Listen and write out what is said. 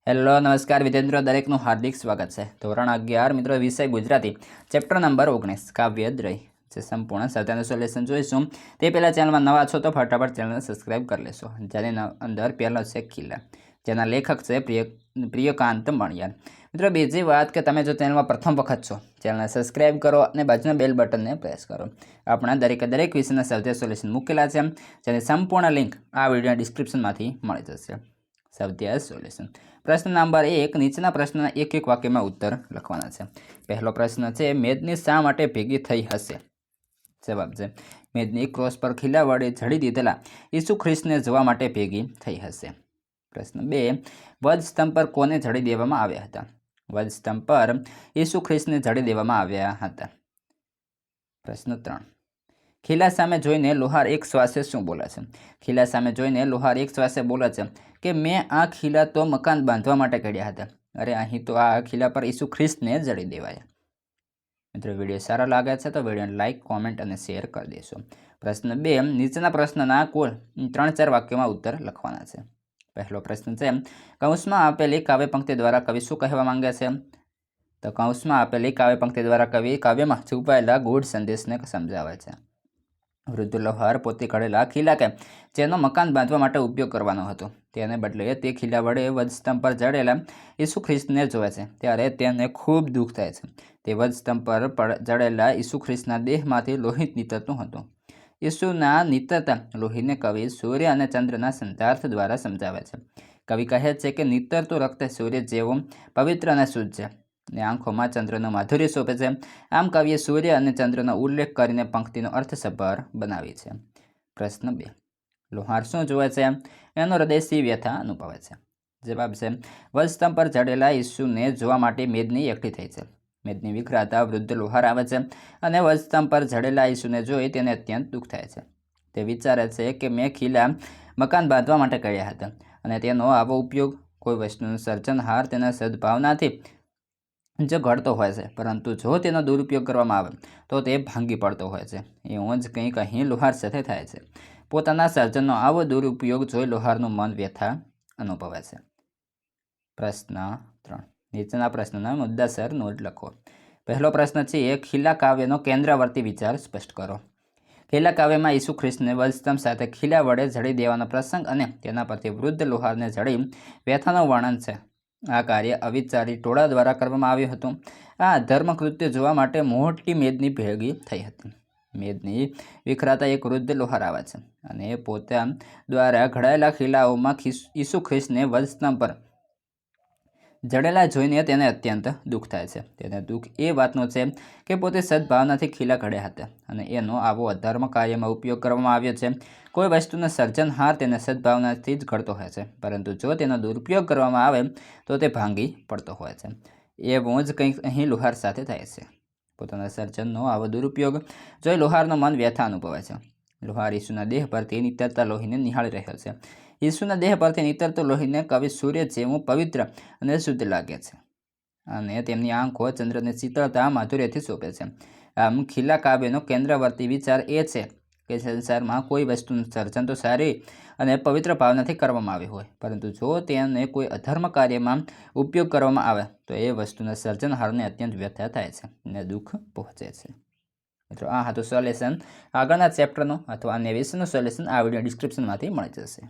Hello નમસ્કાર વિદ્યાર્થીઓ, દરેકનું હાર્દિક સ્વાગત છે. ધોરણ 11 મિત્રો, વિષય ગુજરાતી, ચેપ્ટર નંબર 19 કાવ્યદ્રય જે સંપૂર્ણ સાહિત્યનું સોલ્યુશન જોઈશું. તે પહેલાં ચેનલમાં નવા છો તો ફટાફટ ચેનલને સબસ્ક્રાઇબ કરી લેશો. જેની અંદર પહેલો છે ખીલા, જેના લેખક છે પ્રિયકાંત મણિયાર. મિત્રો, બીજી વાત કે તમે જો ચેનલમાં પ્રથમ વખત છો, ચેનલને સબસ્ક્રાઇબ કરો અને બાજુના બેલ બટનને પ્રેસ કરો. આપણા દરેક વિષયના સાહિત્ય સોલ્યુશન મૂકેલા છે, જેની સંપૂર્ણ લિંક આ વિડીયોના ડિસ્ક્રિપ્શનમાંથી મળી જશે. સાહિત્ય સોલ્યુશન. પ્રશ્ન નંબર 1, નીચેના પ્રશ્નના એક વાક્યમાં ઉત્તર લખવાના છે. પહેલો પ્રશ્ન છે, મેદની શા માટે ભેગી થઈ હશે? જવાબ છે, મેદની ક્રોસ પર ખીલા વડે જડી દીધેલા ઈસુ ખ્રિસ્તને જોવા માટે ભેગી થઈ હશે. પ્રશ્ન 2, વધસ્તંભ પર કોને જડી દેવામાં આવ્યા હતા? વધસ્તંભ પર ઈસુ ખ્રિસ્તને જડી દેવામાં આવ્યા હતા. પ્રશ્ન 3, ખીલા સામે જોઈને લોહાર એક શ્વાસે શું બોલે છે? ખીલા સામે જોઈને લોહાર એક શ્વાસે બોલે છે કે મેં આ ખીલા તો મકાન બાંધવા માટે કાઢ્યા હતા. અરે, અહીં તો આ ખીલા પર ઈસુ ખ્રિસ્તને જડી દેવાયા. મિત્રો, વિડીયો સારો લાગે છે તો વિડીયોને લાઇક, કોમેન્ટ અને શેર કરી દેશો. પ્રશ્ન 2, નીચેના પ્રશ્નના કુલ 3-4 વાક્યોમાં ઉત્તર લખવાના છે. પહેલો પ્રશ્ન છે, કૌંસમાં આપેલી કાવ્ય પંક્તિ દ્વારા કવિ શું કહેવા માંગે છે? તો કૌંસમાં આપેલી કાવ્ય પંક્તિ દ્વારા કવિ કાવ્યમાં છુપાયેલા ગૂઢ સંદેશને સમજાવે છે. વૃદ્ધ લોહાર પોતે ઘડેલા ખીલા કે જેનો મકાન બાંધવા માટે ઉપયોગ કરવાનો હતો, તેને બદલે તે ખીલા વડે વધસ્તંભ પર જડેલા ઈસુ ખ્રિસ્તને જોવે છે ત્યારે તેને ખૂબ દુઃખ થાય છે. તે વધસ્તંભ પર જડેલા ઈસુ ખ્રિસ્તના દેહમાંથી લોહી નીતરતું હતું. ઈસુના નીતરતા લોહીને કવિ સૂર્ય અને ચંદ્રના સંતાર્થ દ્વારા સમજાવે છે. કવિ કહે છે કે નીતરતું રક્ત સૂર્ય જેવું પવિત્ર અને શુદ્ધ છે ને આંખોમાં ચંદ્રનું માધુર્ય શોભે છે. આમ કવિએ સૂર્ય અને ચંદ્રનો ઉલ્લેખ કરીને પંક્તિનો અર્થસભર બનાવી છે. પ્રશ્ન 2, લોહાર શું જુએ છે? એનો હૃદય સી વ્યથા અનુભવે છે? જવાબ છે, વધસ્તંભ પર જડેલા ઈસુને જોવા માટે મેદની એકઠી થઈ છે. મેદની વિખરાતા વૃદ્ધ લોહાર આવે છે અને વધસ્તંભ પર જડેલા ઈસુને જોઈ તેને અત્યંત દુઃખ થાય છે. તે વિચારે છે કે મેં ખીલા મકાન બાંધવા માટે કર્યા હતા અને તેનો આવો ઉપયોગ કોઈ વસ્તુનું સર્જનહાર તેના સદભાવનાથી જે ઘડતો હોય છે, પરંતુ જો તેનો દુરુપયોગ કરવામાં આવે તો તે ભાંગી પડતો હોય છે. એવું જ કંઈક અહીં લોહાર સાથે થાય છે. પોતાના સર્જનનો આવો દુરુપયોગ જોઈ લોહારનું મન વ્યથા અનુભવે છે. પ્રશ્ન 3, નીચેના પ્રશ્નના મુદ્દાસર નોંધ લખો. પહેલો પ્રશ્ન છે, ખીલા કાવ્યનો કેન્દ્રવર્તી વિચાર સ્પષ્ટ કરો. ખીલા કાવ્યમાં ઈસુ ખ્રિસ્તને વધસ્તંભ સાથે ખીલા વડે જડી દેવાનો પ્રસંગ અને તેના પરથી વૃદ્ધ લોહારને જડી વ્યથાનું વર્ણન છે. આ કાર્ય અવિચારી ટોળા દ્વારા કરવામાં આવ્યું હતું. આ ધર્મ કૃત્ય જોવા માટે મોટી મેદની ભેગી થઈ હતી. મેદની વિખરાતા એક વૃદ્ધ લોહાર આવે છે અને પોતા દ્વારા ઘડાયેલા ખીલાઓમાં ઈસુ ખ્રિસ્તને વધસ્તંભ પર જડેલા જોઈને તેને અત્યંત દુઃખ થાય છે. તેને દુઃખ એ વાતનું છે કે પોતે સદભાવનાથી ખીલા ઘડ્યા હતા અને એનો આવો અધર્મ કાર્યમાં ઉપયોગ કરવામાં આવ્યો છે. કોઈ વસ્તુનો સર્જનહાર તેને સદભાવનાથી જ ઘડતો હોય છે, પરંતુ જો તેનો દુરુપયોગ કરવામાં આવે તો તે ભાંગી પડતો હોય છે. એવું જ કંઈક અહીં લોહાર સાથે થાય છે. પોતાના સર્જનનો આવો દુરુપયોગ જોઈ લોહારનું મન વ્યથા અનુભવે છે. લોહાર ઈસુના દેહ પરથી નીતરતા લોહીને નિહાળી રહ્યો છે. ઈસુના દેહ પરથી નીતરતું લોહીને કવિ સૂર્ય જેવું પવિત્ર અને શુદ્ધ લાગે છે અને તેમની આંખો ચંદ્રની શીતળતા માધુર્યથી શોભે છે. આમ ખીલા કાવ્યનો કેન્દ્રવર્તી વિચાર એ છે કે સંસારમાં કોઈ વસ્તુનું સર્જન તો સારી અને પવિત્ર ભાવનાથી કરવામાં આવ્યું હોય, પરંતુ જો તેને કોઈ અધર્મ કાર્યમાં ઉપયોગ કરવામાં આવે તો એ વસ્તુના સર્જનહારને અત્યંત વ્યથા થાય છે અને દુઃખ પહોંચે છે. મિત્રો, આ હતું સોલ્યુશન. આગળના ચેપ્ટરનું અથવા અન્ય વિષયનું સોલ્યુશન આ વિડીયો ડિસ્ક્રિપ્શનમાંથી મળી જશે.